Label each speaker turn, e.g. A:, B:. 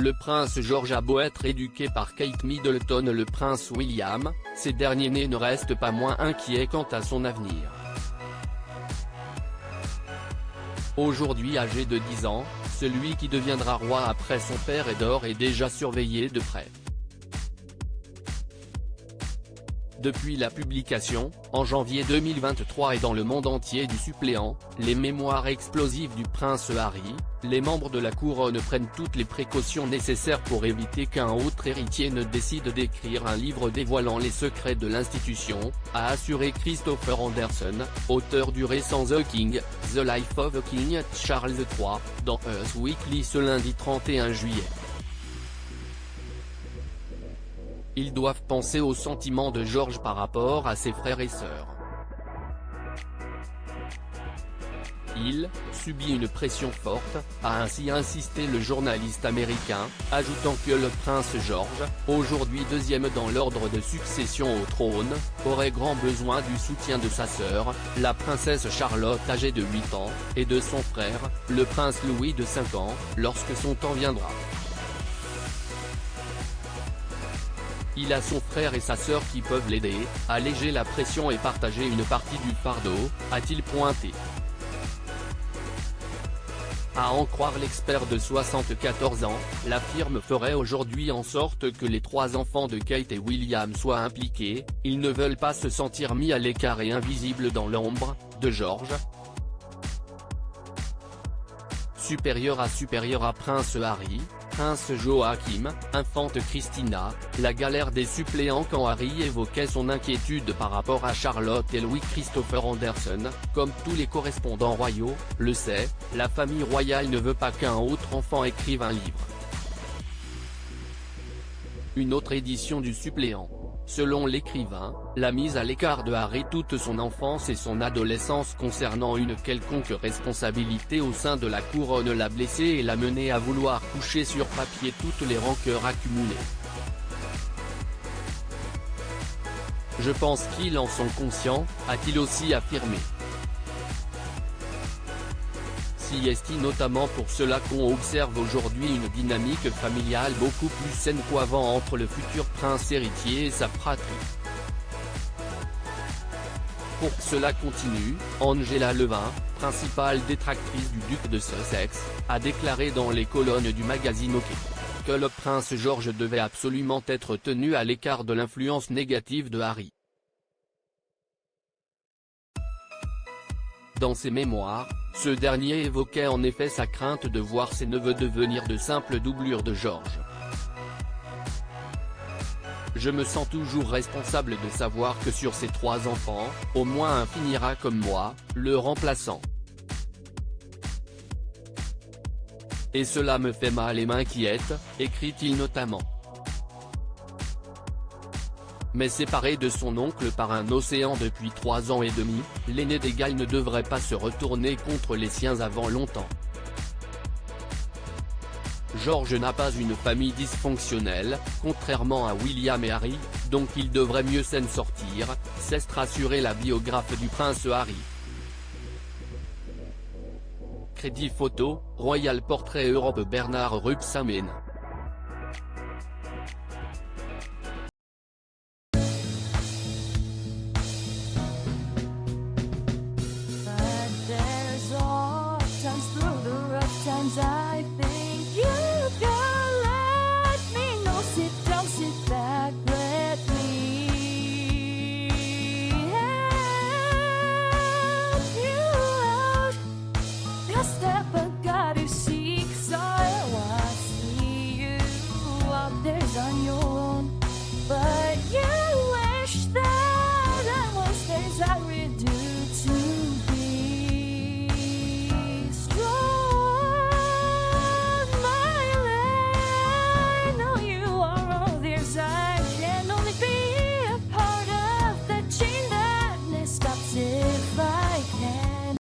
A: Le prince George a beau être éduqué par Kate Middleton, le prince William, ces derniers ne restent pas moins inquiets quant à son avenir. Aujourd'hui âgé de 10 ans, celui qui deviendra roi après son père est déjà surveillé de près. Depuis la publication, en janvier 2023 et dans le monde entier du suppléant, les mémoires explosives du prince Harry, les membres de la couronne prennent toutes les précautions nécessaires pour éviter qu'un autre héritier ne décide d'écrire un livre dévoilant les secrets de l'institution, a assuré Christopher Anderson, auteur du récent The King, The Life of King Charles III, dans Us Weekly ce lundi 31 juillet. Ils doivent penser aux sentiments de George par rapport à ses frères et sœurs. Il subit une pression forte, a ainsi insisté le journaliste américain, ajoutant que le prince George, aujourd'hui deuxième dans l'ordre de succession au trône, aurait grand besoin du soutien de sa sœur, la princesse Charlotte âgée de 8 ans, et de son frère, le prince Louis de 5 ans, lorsque son temps viendra. Il a son frère et sa sœur qui peuvent l'aider, alléger la pression et partager une partie du fardeau, a-t-il pointé. À en croire l'expert de 74 ans, la firme ferait aujourd'hui en sorte que les 3 enfants de Kate et William soient impliqués, ils ne veulent pas se sentir mis à l'écart et invisibles dans l'ombre, de George. Supérieur à Prince Harry, Prince Joachim, infante Christina, la galère des suppléants quand Harry évoquait son inquiétude par rapport à Charlotte et Louis. Christopher Anderson, comme tous les correspondants royaux, le sait, la famille royale ne veut pas qu'un autre enfant écrive un livre. Une autre édition du suppléant. Selon l'écrivain, la mise à l'écart de Harry toute son enfance et son adolescence concernant une quelconque responsabilité au sein de la couronne l'a blessé et l'a mené à vouloir coucher sur papier toutes les rancœurs accumulées. Je pense qu'ils en sont conscients, a-t-il aussi affirmé. C'est notamment pour cela qu'on observe aujourd'hui une dynamique familiale beaucoup plus saine qu'avant entre le futur prince héritier et sa fratrie. Pour que cela continue, Angela Levin, principale détractrice du duc de Sussex, a déclaré dans les colonnes du magazine OK que le prince George devait absolument être tenu à l'écart de l'influence négative de Harry. Dans ses mémoires, ce dernier évoquait en effet sa crainte de voir ses neveux devenir de simples doublures de George. Je me sens toujours responsable de savoir que sur ces 3 enfants, au moins un finira comme moi, le remplaçant. Et cela me fait mal et m'inquiète, écrit-il notamment. Mais séparé de son oncle par un océan depuis 3 ans et demi, l'aîné des Galles ne devrait pas se retourner contre les siens avant longtemps. George n'a pas une famille dysfonctionnelle, contrairement à William et Harry, donc il devrait mieux s'en sortir, s'est rassuré la biographe du prince Harry. Crédit photo, Royal Portrait Europe Bernard Ruxamen.